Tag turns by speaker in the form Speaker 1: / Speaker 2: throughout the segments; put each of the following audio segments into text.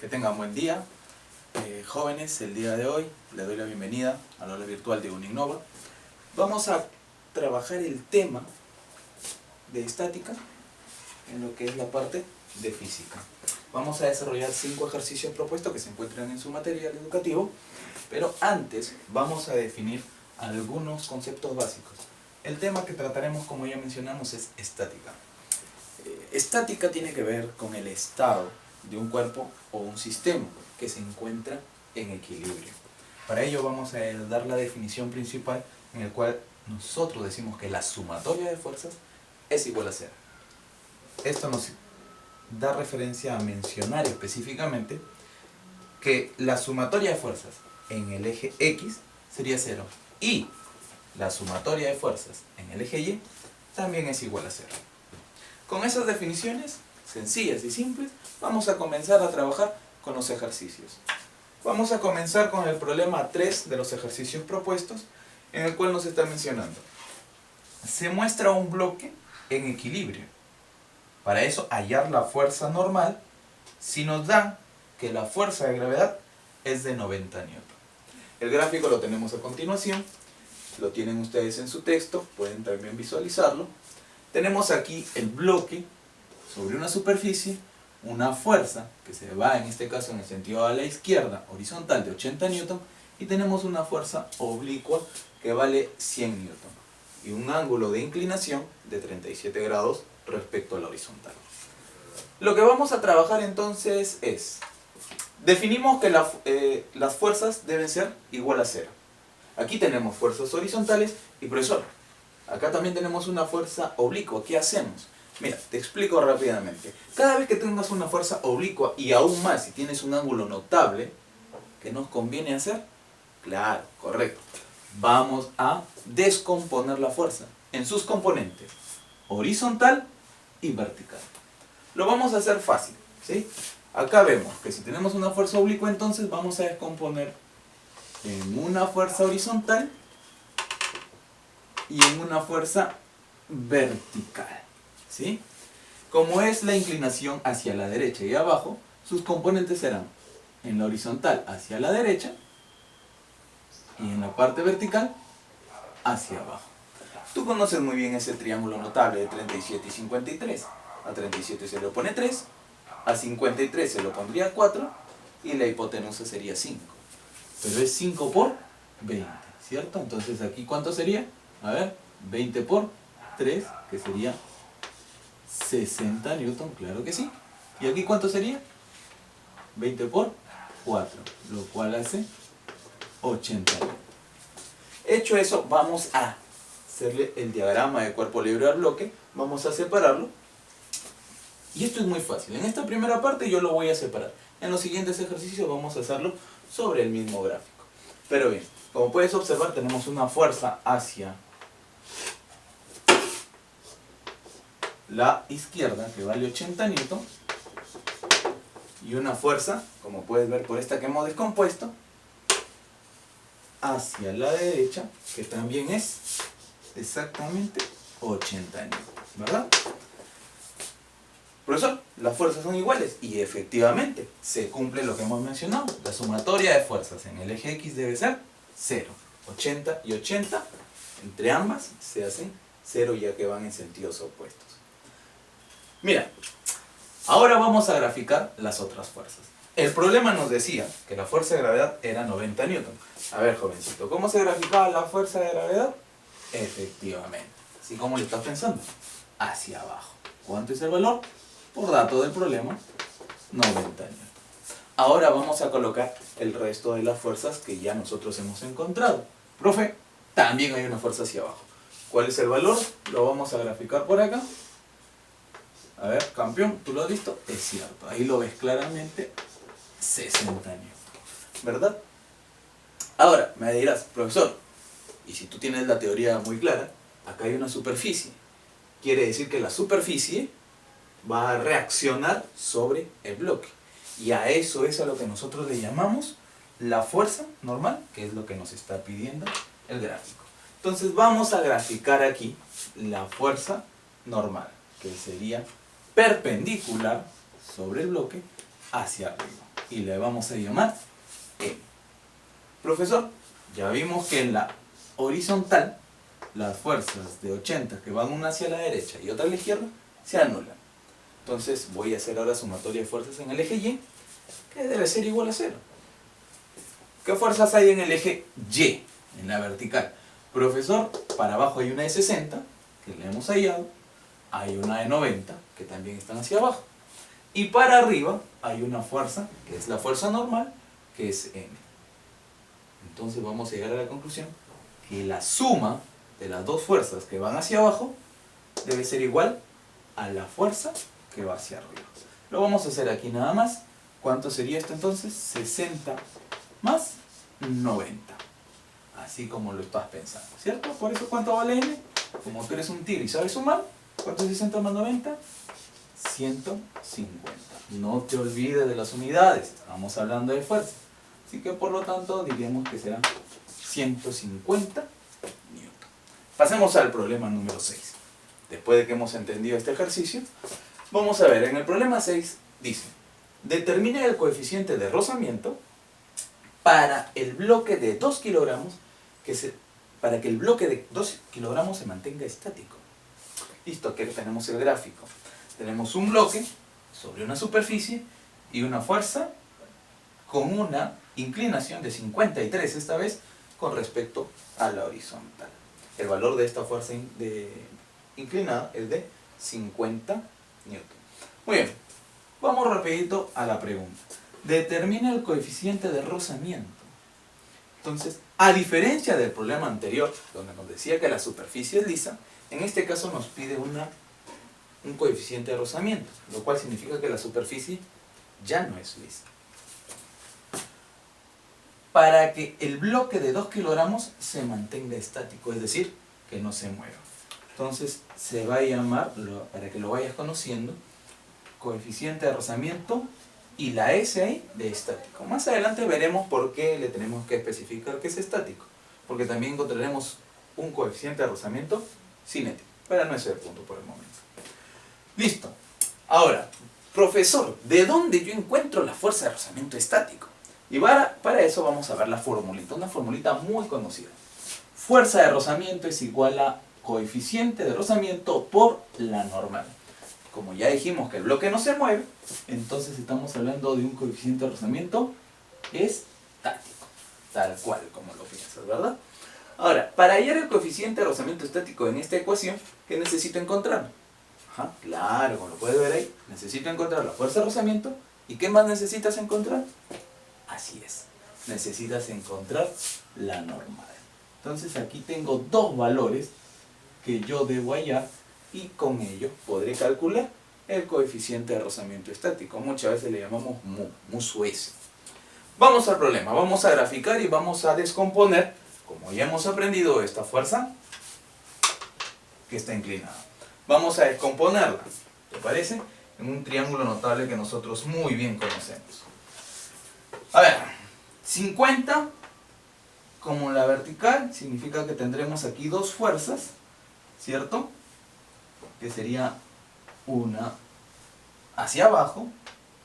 Speaker 1: Que tengan buen día. Jóvenes, el día de hoy les doy la bienvenida al aula virtual de Uninnova. Vamos a trabajar el tema de estática en lo que es la parte de física. Vamos a desarrollar 5 ejercicios propuestos que se encuentran en su material educativo, pero antes vamos a definir algunos conceptos básicos. El tema que trataremos, como ya mencionamos, es estática. Estática tiene que ver con el estado de un cuerpo o un sistema que se encuentra en equilibrio. Para ello vamos a dar la definición principal, en el cual nosotros decimos que la sumatoria de fuerzas es igual a cero. Esto nos da referencia a mencionar específicamente que la sumatoria de fuerzas en el eje X sería 0 y la sumatoria de fuerzas en el eje Y también es igual a 0. Con esas definiciones sencillas y simples vamos a comenzar a trabajar con los ejercicios. Vamos a comenzar con el problema 3 de los ejercicios propuestos, en el cual nos está mencionando: se muestra un bloque en equilibrio. Para eso, hallar la fuerza normal si nos dan que la fuerza de gravedad es de 90 N. El gráfico lo tenemos a continuación, lo tienen ustedes en su texto, pueden también visualizarlo. Tenemos aquí el bloque sobre una superficie, una fuerza que se va en este caso en el sentido a la izquierda, horizontal, de 80 N, y tenemos una fuerza oblicua que vale 100 N y un ángulo de inclinación de 37 grados respecto a la horizontal. Lo que vamos a trabajar entonces es: definimos que las fuerzas deben ser igual a 0. Aquí tenemos fuerzas horizontales y, profesor, acá también tenemos una fuerza oblicua. ¿Qué hacemos? Mira, te explico rápidamente. Cada vez que tengas una fuerza oblicua, y aún más si tienes un ángulo notable, ¿qué nos conviene hacer? Claro, correcto. Vamos a descomponer la fuerza en sus componentes horizontal y vertical. Lo vamos a hacer fácil, ¿sí? Acá vemos que si tenemos una fuerza oblicua, entonces vamos a descomponer en una fuerza horizontal y en una fuerza vertical, ¿sí? Como es la inclinación hacia la derecha y abajo, sus componentes serán en la horizontal hacia la derecha y en la parte vertical hacia abajo. Tú conoces muy bien ese triángulo notable de 37 y 53. A 37 se le pone 3, a 53 se le pondría 4 y la hipotenusa sería 5. Pero es 5 por 20, ¿cierto? Entonces aquí ¿cuánto sería? A ver, 20 por 3, que sería 60 newton, claro que sí. ¿Y aquí cuánto sería? 20 por 4, lo cual hace 80 newton. Hecho eso, vamos a hacerle el diagrama de cuerpo libre al bloque. Vamos a separarlo. Y esto es muy fácil. En esta primera parte yo lo voy a separar. En los siguientes ejercicios vamos a hacerlo sobre el mismo gráfico. Pero bien, como puedes observar, tenemos una fuerza hacia la izquierda que vale 80 N y una fuerza, como puedes ver por esta que hemos descompuesto, hacia la derecha, que también es exactamente 80 N, ¿verdad? Profesor, las fuerzas son iguales, y efectivamente se cumple lo que hemos mencionado. La sumatoria de fuerzas en el eje X debe ser 0. 80 y 80 entre ambas se hacen 0, ya que van en sentidos opuestos. Mira, ahora vamos a graficar las otras fuerzas. El problema nos decía que la fuerza de gravedad era 90 N. A ver, jovencito, ¿cómo se graficaba la fuerza de gravedad? Efectivamente. ¿Sí? ¿Cómo le estás pensando? Hacia abajo. ¿Cuánto es el valor? Por dato del problema, 90 N. Ahora vamos a colocar el resto de las fuerzas que ya nosotros hemos encontrado. Profe, también hay una fuerza hacia abajo. ¿Cuál es el valor? Lo vamos a graficar por acá. A ver, campeón, ¿tú lo has visto? Es cierto, ahí lo ves claramente, 60 N, ¿verdad? Ahora, me dirás, profesor, y si tú tienes la teoría muy clara, acá hay una superficie. Quiere decir que la superficie va a reaccionar sobre el bloque. Y a eso es a lo que nosotros le llamamos la fuerza normal, que es lo que nos está pidiendo el gráfico. Entonces vamos a graficar aquí la fuerza normal, que sería perpendicular sobre el bloque hacia arriba. y le vamos a llamar M. Profesor, ya vimos que en la horizontal las fuerzas de 80 que van una hacia la derecha y otra a la izquierda se anulan. Entonces voy a hacer ahora sumatoria de fuerzas en el eje Y, que debe ser igual a 0. ¿Qué fuerzas hay en el eje Y, en la vertical? Profesor, para abajo hay una de 60, que le hemos hallado, hay una de 90, que también están hacia abajo, y para arriba hay una fuerza, que es la fuerza normal, que es M. Entonces vamos a llegar a la conclusión que la suma de las dos fuerzas que van hacia abajo debe ser igual a la fuerza que va hacia arriba. Lo vamos a hacer aquí nada más. ¿Cuánto sería esto entonces? 60 más 90. Así como lo estás pensando, ¿cierto? Por eso, ¿cuánto vale M? Como tú eres un tigre y sabes sumar, ¿cuánto es 60 más 90? 150. No te olvides de las unidades, estamos hablando de fuerza. Así que por lo tanto diríamos que será 150 newton. Pasemos al problema número 6. Después de que hemos entendido este ejercicio, vamos a ver, en el problema 6 dice: determine el coeficiente de rozamiento para el bloque de 2 kilogramos para que el bloque de 2 kilogramos se mantenga estático. Listo, aquí tenemos el gráfico. Tenemos un bloque sobre una superficie y una fuerza con una inclinación de 53 esta vez con respecto a la horizontal. El valor de esta fuerza inclinada es de 50 newton. Muy bien, vamos rapidito a la pregunta. Determina el coeficiente de rozamiento. Entonces, a diferencia del problema anterior, donde nos decía que la superficie es lisa, en este caso nos pide un coeficiente de rozamiento, lo cual significa que la superficie ya no es lisa. Para que el bloque de 2 kilogramos se mantenga estático, es decir, que no se mueva. Entonces se va a llamar, para que lo vayas conociendo, coeficiente de rozamiento y la S ahí de estático. Más adelante veremos por qué le tenemos que especificar que es estático, porque también encontraremos un coeficiente de rozamiento cinético, pero no es el punto por el momento. Listo. Ahora, profesor, ¿de dónde yo encuentro la fuerza de rozamiento estático? Y para eso vamos a ver la formulita, una formulita muy conocida. Fuerza de rozamiento es igual a coeficiente de rozamiento por la normal. Como ya dijimos que el bloque no se mueve, entonces estamos hablando de un coeficiente de rozamiento estático, tal cual como lo piensas, ¿verdad? Ahora, para hallar el coeficiente de rozamiento estático en esta ecuación, ¿qué necesito encontrar? Claro, como lo puedes ver ahí, necesito encontrar la fuerza de rozamiento. ¿Y qué más necesitas encontrar? Así es, necesitas encontrar la normal. Entonces aquí tengo dos valores que yo debo hallar y con ello podré calcular el coeficiente de rozamiento estático. Muchas veces le llamamos mu sub S. Vamos al problema, vamos a graficar y vamos a descomponer, como ya hemos aprendido, esta fuerza que está inclinada. Vamos a descomponerla, ¿te parece? En un triángulo notable que nosotros muy bien conocemos. A ver, 50 como la vertical significa que tendremos aquí dos fuerzas, ¿cierto? Que sería una hacia abajo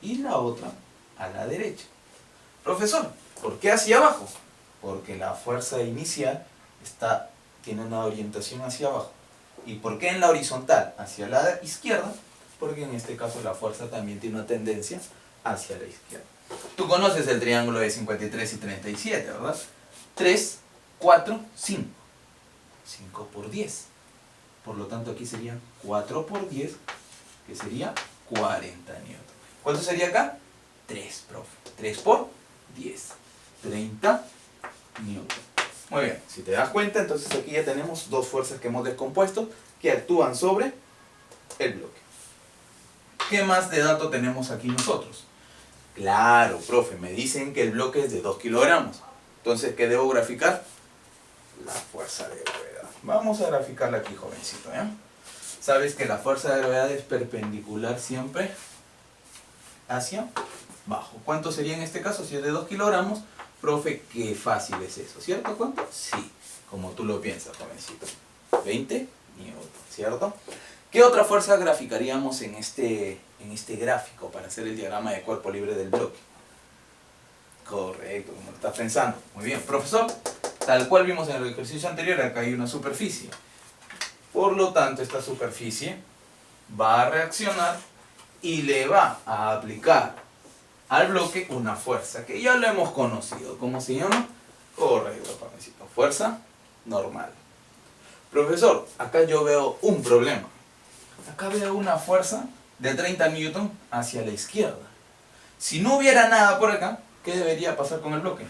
Speaker 1: y la otra a la derecha. Profesor, ¿por qué hacia abajo? Porque la fuerza inicial tiene una orientación hacia abajo. ¿Y por qué en la horizontal hacia la izquierda? Porque en este caso la fuerza también tiene una tendencia hacia la izquierda. Tú conoces el triángulo de 53 y 37, ¿verdad? 3, 4, 5. 5 por 10. Por lo tanto aquí sería 4 por 10, que sería 40 newton. ¿Cuánto sería acá? 3, profe. 3 por 10. 30 newton. Muy bien, si te das cuenta, entonces aquí ya tenemos dos fuerzas que hemos descompuesto que actúan sobre el bloque. ¿Qué más de dato tenemos aquí nosotros? Claro, profe, me dicen que el bloque es de 2 kilogramos. Entonces, ¿qué debo graficar? La fuerza de gravedad. Vamos a graficarla aquí, jovencito, ¿ya? Sabes que la fuerza de gravedad es perpendicular siempre hacia abajo. ¿Cuánto sería en este caso? Si es de 2 kilogramos, profe, qué fácil es eso, ¿cierto? ¿Cuánto? Sí, como tú lo piensas, jovencito. 20 newton, ¿cierto? ¿Qué otra fuerza graficaríamos en este gráfico para hacer el diagrama de cuerpo libre del bloque? Correcto, como lo estás pensando. Muy bien, profesor. Tal cual vimos en el ejercicio anterior, acá hay una superficie. Por lo tanto, esta superficie va a reaccionar y le va a aplicar al bloque una fuerza que ya lo hemos conocido. ¿Cómo se llama? Correcto, jovencito. Fuerza normal. Profesor, acá yo veo un problema. Acá veo una fuerza de 30 newton hacia la izquierda. Si no hubiera nada por acá, ¿qué debería pasar con el bloque?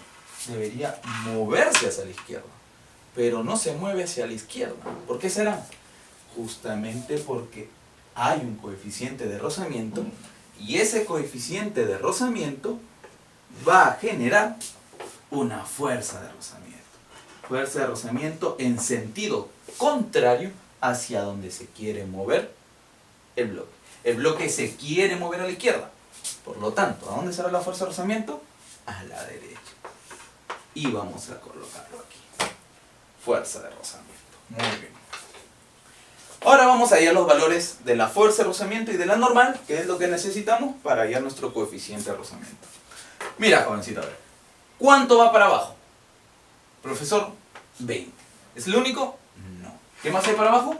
Speaker 1: Debería moverse hacia la izquierda. Pero no se mueve hacia la izquierda. ¿Por qué será? Justamente porque hay un coeficiente de rozamiento y ese coeficiente de rozamiento va a generar una fuerza de rozamiento. Fuerza de rozamiento en sentido contrario hacia donde se quiere mover el bloque. El bloque se quiere mover a la izquierda. Por lo tanto, ¿a dónde será la fuerza de rozamiento? A la derecha. Y vamos a colocarlo aquí. Fuerza de rozamiento. Muy bien. Ahora vamos a hallar los valores de la fuerza de rozamiento y de la normal, que es lo que necesitamos para hallar nuestro coeficiente de rozamiento. Mira, jovencito, a ver. ¿Cuánto va para abajo? Profesor, 20. ¿Es lo único? No. ¿Qué más hay para abajo?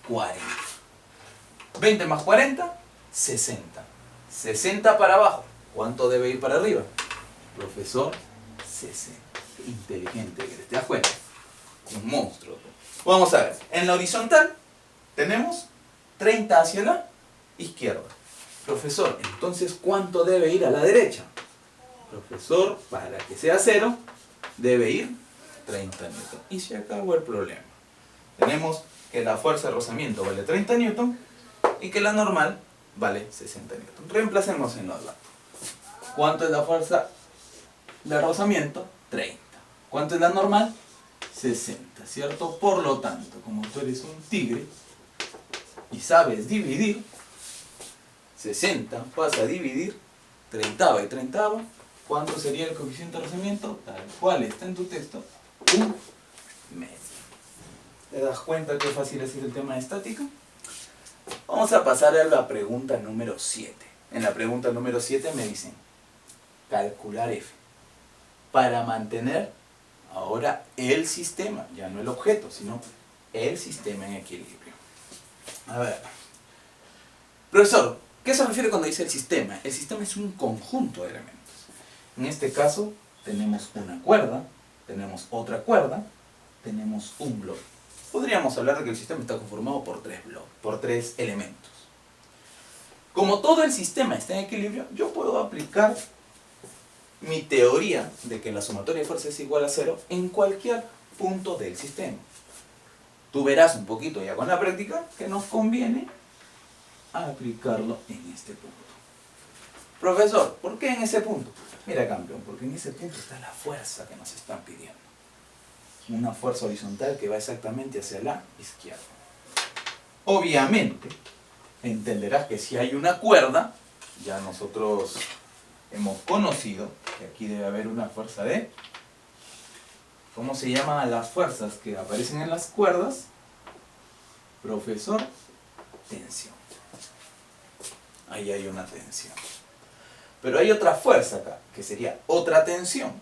Speaker 1: 40. 20 más 40, 60. 60 para abajo. ¿Cuánto debe ir para arriba? Profesor, 60. Inteligente, ¿te das cuenta? Un monstruo. Vamos a ver. En la horizontal tenemos 30 hacia la izquierda. Profesor, entonces ¿cuánto debe ir a la derecha? Profesor, para que sea 0, debe ir 30 newton. Y se acabó el problema. Tenemos que la fuerza de rozamiento vale 30 newton y que la normal vale 60 newton. Reemplacemos en los datos. ¿Cuánto es la fuerza de rozamiento? 30. ¿Cuánto es la normal? 60, ¿cierto? Por lo tanto, como tú eres un tigre y sabes dividir, 60 pasa a dividir 30 y 30. ¿Cuánto sería el coeficiente de rozamiento? Tal cual está en tu texto, 1 medio. ¿Te das cuenta qué fácil es el tema de estática? Vamos a pasar a la pregunta número 7. En la pregunta número 7 me dicen, calcular F. Para mantener ahora el sistema, ya no el objeto, sino el sistema en equilibrio. A ver. Profesor, ¿qué se refiere cuando dice el sistema? El sistema es un conjunto de elementos. En este caso, tenemos una cuerda, tenemos otra cuerda, tenemos un bloque. Podríamos hablar de que el sistema está conformado por 3 bloques, por 3 elementos. Como todo el sistema está en equilibrio, yo puedo aplicar mi teoría de que la sumatoria de fuerzas es igual a 0 en cualquier punto del sistema. Tú verás un poquito ya con la práctica que nos conviene aplicarlo en este punto. Profesor, ¿por qué en ese punto? Mira, campeón, porque en ese punto está la fuerza que nos están pidiendo. Una fuerza horizontal que va exactamente hacia la izquierda. Obviamente, entenderás que si hay una cuerda, ya nosotros hemos conocido que aquí debe haber una fuerza de... ¿Cómo se llaman las fuerzas que aparecen en las cuerdas? Profesor, tensión. Ahí hay una tensión. Pero hay otra fuerza acá, que sería otra tensión.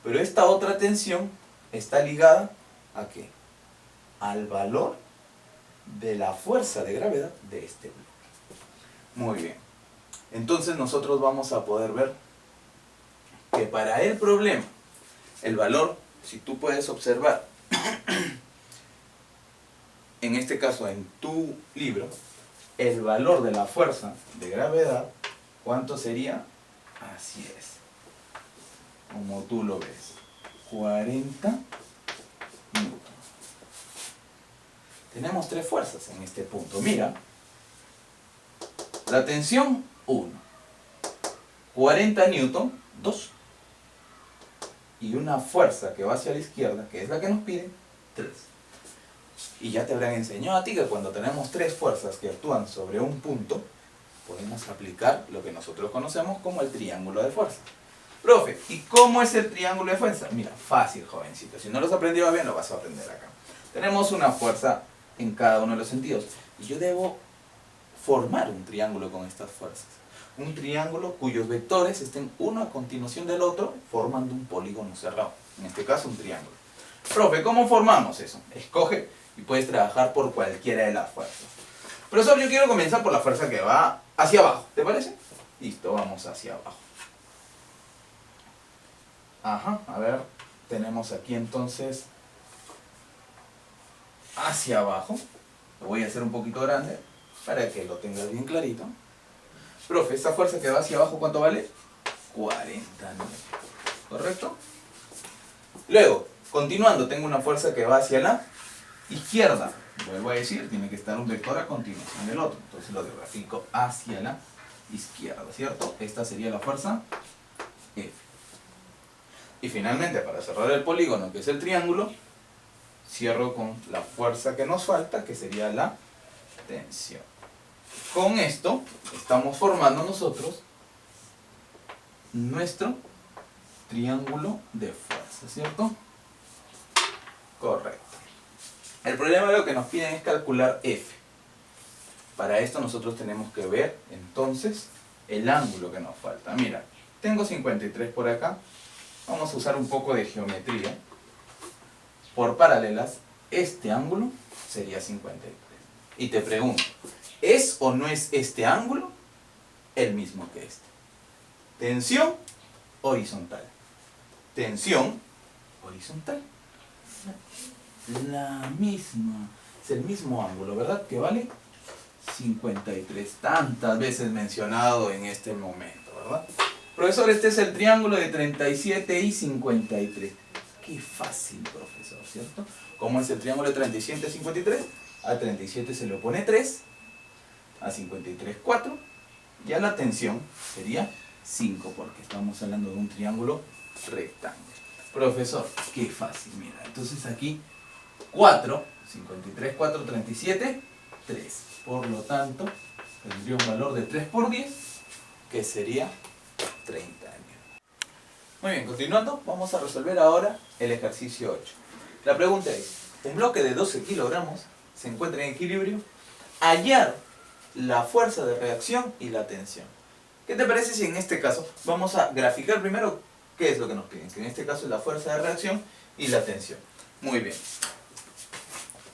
Speaker 1: Pero esta otra tensión está ligada ¿a qué? Al valor de la fuerza de gravedad de este bloque. Muy bien. Entonces nosotros vamos a poder ver que para el problema, el valor, si tú puedes observar, en este caso en tu libro, el valor de la fuerza de gravedad, ¿cuánto sería? Así es. Como tú lo ves. 40 newton. Tenemos 3 fuerzas en este punto. Mira. La tensión, 1. 40 newton, 2. Y una fuerza que va hacia la izquierda, que es la que nos piden, 3. Y ya te habrán enseñado a ti que cuando tenemos 3 fuerzas que actúan sobre un punto, podemos aplicar lo que nosotros conocemos como el triángulo de fuerza. Profe, ¿y cómo es el triángulo de fuerza? Mira, fácil, jovencito. Si no lo has aprendido bien, lo vas a aprender acá. Tenemos una fuerza en cada uno de los sentidos. Y yo debo formar un triángulo con estas fuerzas. un triángulo cuyos vectores estén uno a continuación del otro, formando un polígono cerrado. En este caso, un triángulo. Profe, ¿cómo formamos eso? Escoge y puedes trabajar por cualquiera de las fuerzas. Profesor, yo quiero comenzar por la fuerza que va hacia abajo. ¿Te parece? Listo, vamos hacia abajo. Ajá, a ver, tenemos aquí entonces hacia abajo. Lo voy a hacer un poquito grande para que lo tengas bien clarito. Profe, esta fuerza que va hacia abajo, ¿cuánto vale? 40 newton. ¿Correcto? Luego, continuando, tengo una fuerza que va hacia la izquierda. Vuelvo a decir, tiene que estar un vector a continuación del otro. Entonces lo grafico hacia la izquierda, ¿cierto? Esta sería la fuerza F. Y finalmente, para cerrar el polígono, que es el triángulo, cierro con la fuerza que nos falta, que sería la tensión. Con esto estamos formando nosotros nuestro triángulo de fuerza, ¿cierto? Correcto. El problema de lo que nos piden es calcular F. Para esto nosotros tenemos que ver entonces el ángulo que nos falta. Mira, tengo 53 por acá. Vamos a usar un poco de geometría. Por paralelas, este ángulo sería 53. Y te pregunto, ¿es o no es este ángulo el mismo que este? Tensión horizontal. Tensión horizontal. La misma. Es el mismo ángulo, ¿verdad? Que vale 53. Tantas veces mencionado en este momento, ¿verdad? Profesor, este es el triángulo de 37 y 53. Qué fácil, profesor, ¿cierto? ¿Cómo es el triángulo de 37 y 53? A 37 se le opone 3, a 53 4, y a la tensión sería 5, porque estamos hablando de un triángulo rectángulo. Profesor, qué fácil, mira. Entonces aquí 4, 53, 4, 37, 3. Por lo tanto, tendría un valor de 3 por 10, que sería 30 años. Muy bien, continuando, vamos a resolver ahora el ejercicio 8. La pregunta es, un bloque de 12 kilogramos se encuentra en equilibrio, hallar la fuerza de reacción y la tensión. ¿Qué te parece si en este caso vamos a graficar primero qué es lo que nos piden? Que en este caso es la fuerza de reacción y la tensión. Muy bien.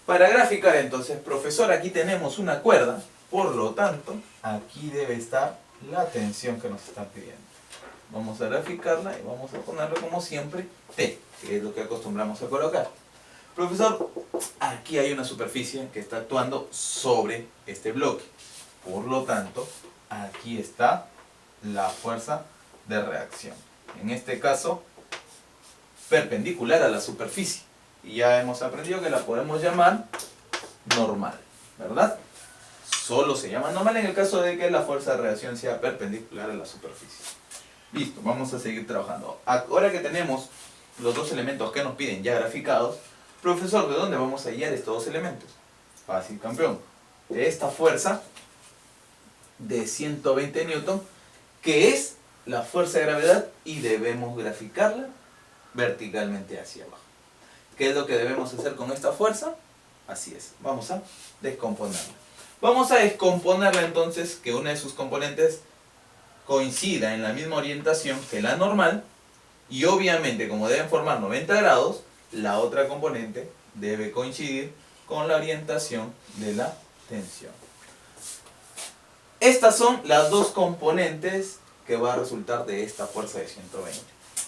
Speaker 1: Para graficar entonces, profesor, aquí tenemos una cuerda, por lo tanto, aquí debe estar la tensión que nos están pidiendo. Vamos a graficarla y vamos a ponerlo como siempre T, que es lo que acostumbramos a colocar. Profesor, aquí hay una superficie que está actuando sobre este bloque. Por lo tanto, aquí está la fuerza de reacción. En este caso, perpendicular a la superficie. Y ya hemos aprendido que la podemos llamar normal, ¿verdad? Solo se llama normal en el caso de que la fuerza de reacción sea perpendicular a la superficie. Listo, vamos a seguir trabajando. Ahora que tenemos los dos elementos que nos piden ya graficados, profesor, ¿de dónde vamos a hallar estos dos elementos? Fácil, campeón. De esta fuerza de 120 newton, que es la fuerza de gravedad, y debemos graficarla verticalmente hacia abajo. ¿Qué es lo que debemos hacer con esta fuerza? Así es, vamos a descomponerla. Vamos a descomponerla entonces, que una de sus componentes coincida en la misma orientación que la normal, y obviamente como deben formar 90 grados, la otra componente debe coincidir con la orientación de la tensión. Estas son las dos componentes que va a resultar de esta fuerza de 120.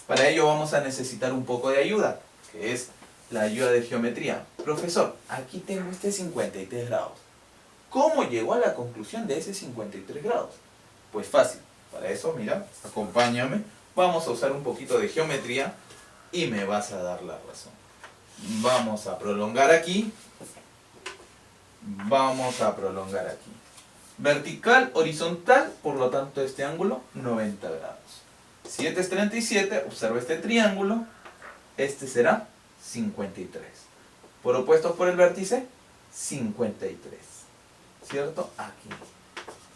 Speaker 1: Para ello vamos a necesitar un poco de ayuda, que es la ayuda de geometría. Profesor, aquí tengo este 53 grados. ¿Cómo llegó a la conclusión de ese 53 grados? Pues fácil. Para eso, mira, acompáñame. Vamos a usar un poquito de geometría y me vas a dar la razón. Vamos a prolongar aquí. Vamos a prolongar aquí. Vertical, horizontal, por lo tanto este ángulo 90 grados. 7 es 37, observa este triángulo. Este será 53. Por opuestos por el vértice, 53. ¿Cierto? Aquí.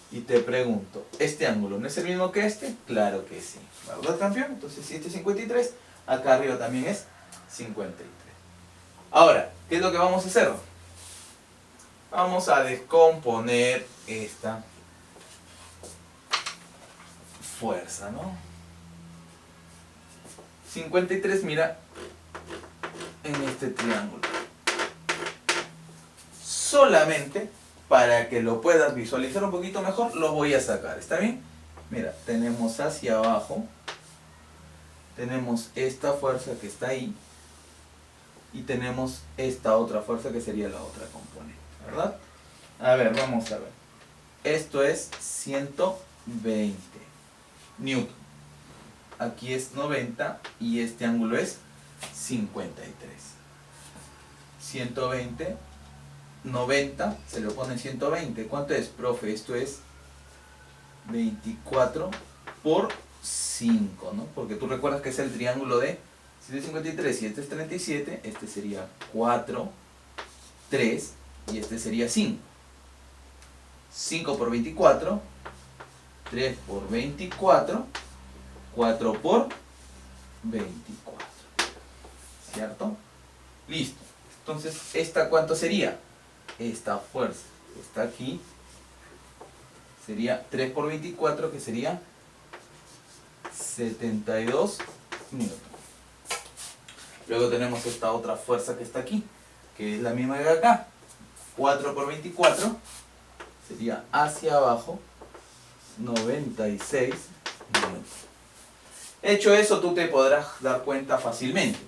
Speaker 1: Y te pregunto, ¿este ángulo no es el mismo que este? Claro que sí. ¿Verdad, campeón? Entonces, si este es 53, acá arriba también es 53. Ahora, ¿qué es lo que vamos a hacer? Vamos a descomponer esta fuerza, ¿no? 53, mira, en este triángulo. Solamente para que lo puedas visualizar un poquito mejor, lo voy a sacar, ¿está bien? Mira, tenemos hacia abajo, tenemos esta fuerza que está ahí, y tenemos esta otra fuerza que sería la otra componente, ¿verdad? A ver, vamos a ver. Esto es 120 newton. Aquí es 90 y este ángulo es 53. 120, 90, se le pone 120. ¿Cuánto es, profe? Esto es 24 por 5, ¿no? Porque tú recuerdas que es el triángulo de 753 y este es 37, este sería 4, 3 y este sería 5. 5 por 24, 3 por 24, 4 por 24. ¿Cierto? Listo. Entonces, ¿esta cuánto sería? Esta fuerza que está aquí sería 3 por 24, que sería 72 newton. Luego tenemos esta otra fuerza que está aquí, que es la misma de acá. 4 por 24 sería hacia abajo 96 newton. Hecho eso, tú te podrás dar cuenta fácilmente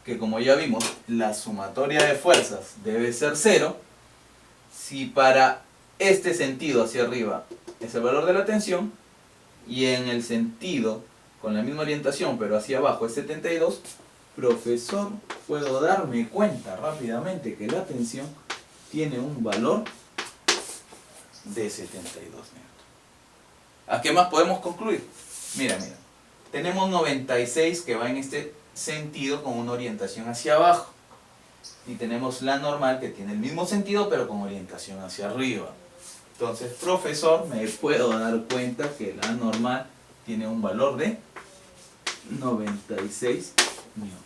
Speaker 1: que, como ya vimos, la sumatoria de fuerzas debe ser 0. Si para este sentido hacia arriba es el valor de la tensión, y en el sentido con la misma orientación pero hacia abajo es 72, profesor, puedo darme cuenta rápidamente que la tensión tiene un valor de 72 newton. ¿A qué más podemos concluir? Mira, tenemos 96 que va en este sentido con una orientación hacia abajo, y tenemos la normal que tiene el mismo sentido pero con orientación hacia arriba. Entonces, profesor, me puedo dar cuenta que la normal tiene un valor de 96 newton.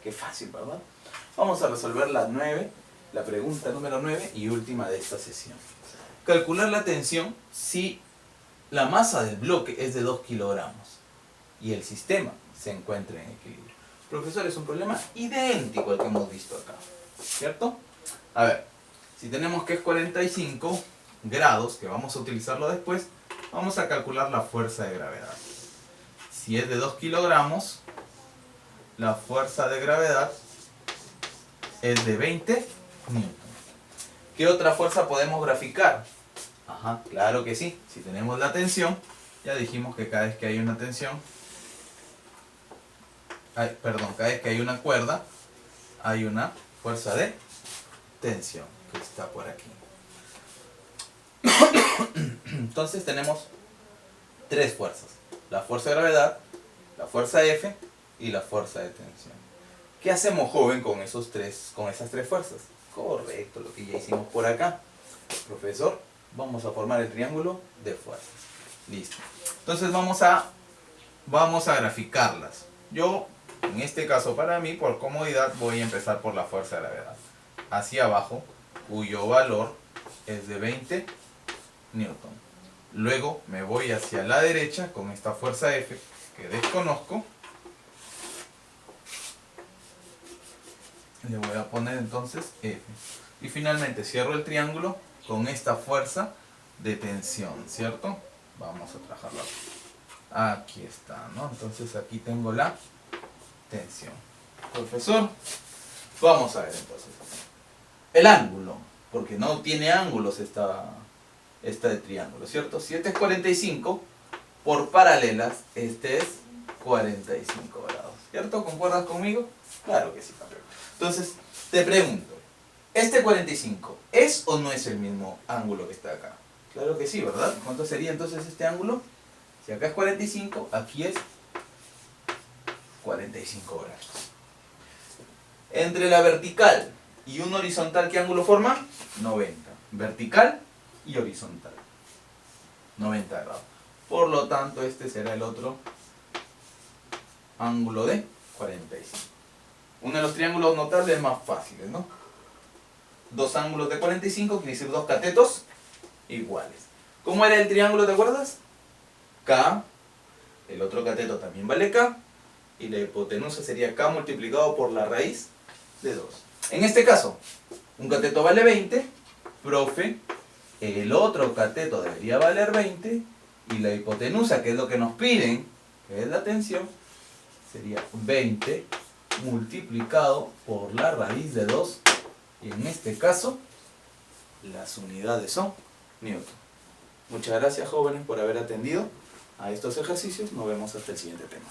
Speaker 1: Qué fácil, ¿verdad? Vamos a resolver la pregunta número 9 y última de esta sesión. Calcular la tensión si la masa del bloque es de 2 kilogramos y el sistema se encuentra en equilibrio. Profesor, es un problema idéntico al que hemos visto acá, ¿cierto? A ver, si tenemos que es 45 grados, que vamos a utilizarlo después, vamos a calcular la fuerza de gravedad. Si es de 2 kilogramos, la fuerza de gravedad es de 20 newton. ¿Qué otra fuerza podemos graficar? Ajá, claro que sí. Si tenemos la tensión, ya dijimos que cada vez que hay una tensión, cada vez que hay una cuerda, hay una fuerza de tensión que está por aquí. Entonces tenemos tres fuerzas: la fuerza de gravedad, la fuerza F y la fuerza de tensión. ¿Qué hacemos, joven, con esas tres fuerzas? Correcto, lo que ya hicimos por acá. Profesor, vamos a formar el triángulo de fuerzas. Listo. Entonces vamos a graficarlas. Yo, en este caso, para mí, por comodidad, voy a empezar por la fuerza de gravedad. Hacia abajo, cuyo valor es de 20 newton. Luego me voy hacia la derecha con esta fuerza F, que desconozco. Le voy a poner entonces F. Y finalmente cierro el triángulo con esta fuerza de tensión, ¿cierto? Vamos a trabajarla. Aquí está, ¿no? Entonces aquí tengo la tensión. Profesor, vamos a ver entonces. El ángulo, porque no tiene ángulos esta de triángulo, ¿cierto? Si este es 45, por paralelas, este es 45 grados, ¿cierto? ¿Concuerdas conmigo? Claro que sí, campeón. Entonces, te pregunto, ¿este 45 es o no es el mismo ángulo que está acá? Claro que sí, ¿verdad? ¿Cuánto sería entonces este ángulo? Si acá es 45, aquí es 45 grados. Entre la vertical y un horizontal, ¿qué ángulo forma? 90. Vertical y horizontal. 90 grados. Por lo tanto, este será el otro ángulo de 45. Uno de los triángulos notables más fáciles, ¿no? Dos ángulos de 45 quiere decir dos catetos iguales. ¿Cómo era el triángulo, te acuerdas? K, el otro cateto también vale K, y la hipotenusa sería K multiplicado por la raíz de 2. En este caso, un cateto vale 20, profe, el otro cateto debería valer 20, y la hipotenusa, que es lo que nos piden, que es la tensión, sería 20 multiplicado por la raíz de 2, y en este caso, las unidades son Newton. Muchas gracias, jóvenes, por haber atendido a estos ejercicios. Nos vemos hasta el siguiente tema.